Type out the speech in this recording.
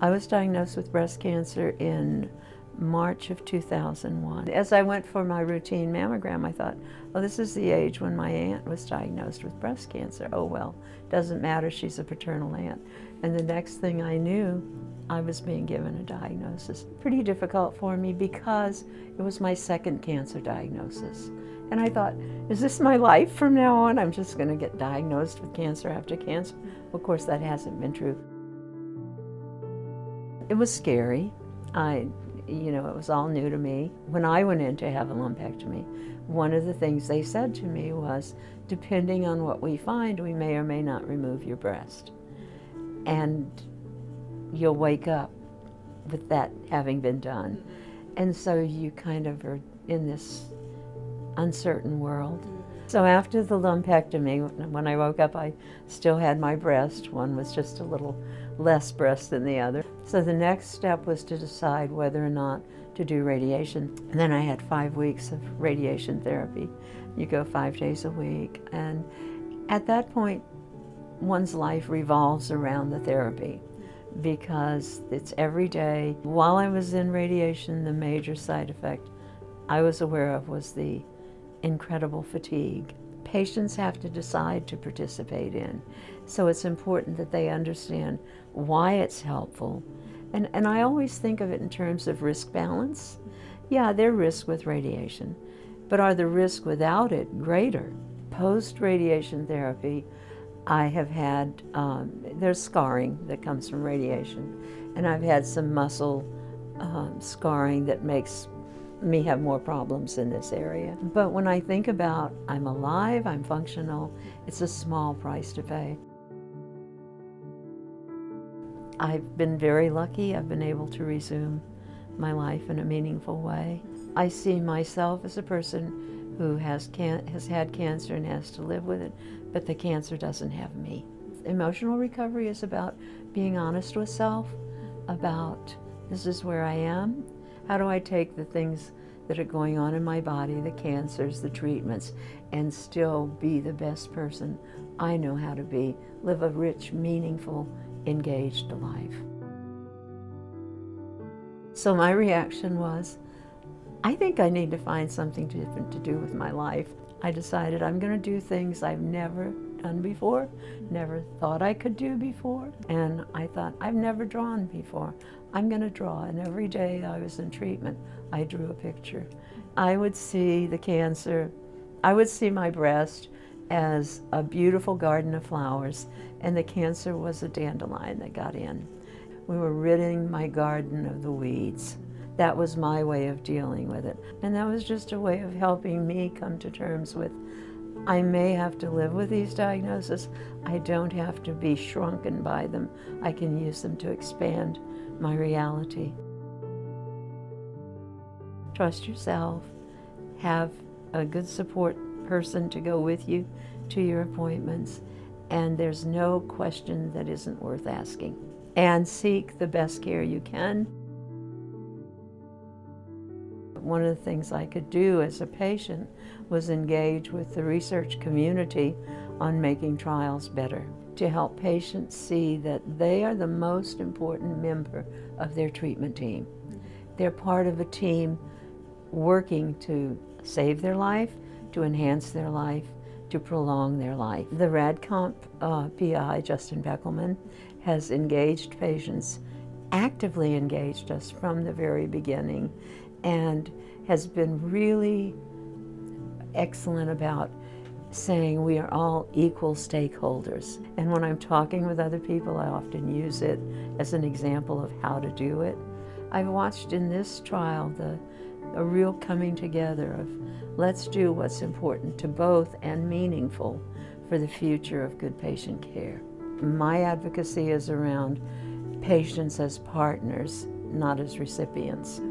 I was diagnosed with breast cancer in March of 2001. As I went for my routine mammogram, I thought, oh, this is the age when my aunt was diagnosed with breast cancer. Oh, well, doesn't matter, she's a paternal aunt. And the next thing I knew, I was being given a diagnosis. Pretty difficult for me because it was my second cancer diagnosis. And I thought, is this my life from now on? I'm just going to get diagnosed with cancer after cancer. Of course, that hasn't been true. It was scary. It was all new to me. When I went in to have a lumpectomy, one of the things they said to me was, depending on what we find, we may or may not remove your breast. And you'll wake up with that having been done. And so you kind of are in this uncertain world. So after the lumpectomy, when I woke up, I still had my breast. One was just a little less breast than the other. So the next step was to decide whether or not to do radiation. And then I had 5 weeks of radiation therapy. You go 5 days a week. And at that point, one's life revolves around the therapy because it's every day. While I was in radiation, the major side effect I was aware of was the incredible fatigue. Patients have to decide to participate in, so it's important that they understand why it's helpful. And I always think of it in terms of risk balance. Yeah, there's risk with radiation, but are the risks without it greater? Post-radiation therapy, I have had, there's scarring that comes from radiation, and I've had some muscle scarring that makes me have more problems in this area. But when I think about I'm alive, I'm functional, it's a small price to pay. I've been very lucky. I've been able to resume my life in a meaningful way. I see myself as a person who has had cancer and has to live with it, but the cancer doesn't have me. Emotional recovery is about being honest with self, about this is where I am. How do I take the things that are going on in my body, the cancers, the treatments, and still be the best person I know how to be, live a rich, meaningful, engaged life. So my reaction was, I think I need to find something different to do with my life. I decided I'm going to do things I've never done before, never thought I could do before, and I thought, I've never drawn before. I'm going to draw, and every day I was in treatment, I drew a picture. I would see the cancer, I would see my breast as a beautiful garden of flowers, and the cancer was a dandelion that got in. We were ridding my garden of the weeds. That was my way of dealing with it. And that was just a way of helping me come to terms with, I may have to live with these diagnoses. I don't have to be shrunken by them. I can use them to expand my reality. Trust yourself. Have a good support person to go with you to your appointments. And there's no question that isn't worth asking. And seek the best care you can. One of the things I could do as a patient was engage with the research community on making trials better, to help patients see that they are the most important member of their treatment team. They're part of a team working to save their life, to enhance their life, to prolong their life. The RadComp PI, Justin Beckelman, has engaged patients, actively engaged us from the very beginning, and has been really excellent about saying we are all equal stakeholders. And when I'm talking with other people, I often use it as an example of how to do it. I've watched in this trial a real coming together of let's do what's important to both and meaningful for the future of good patient care. My advocacy is around patients as partners, not as recipients.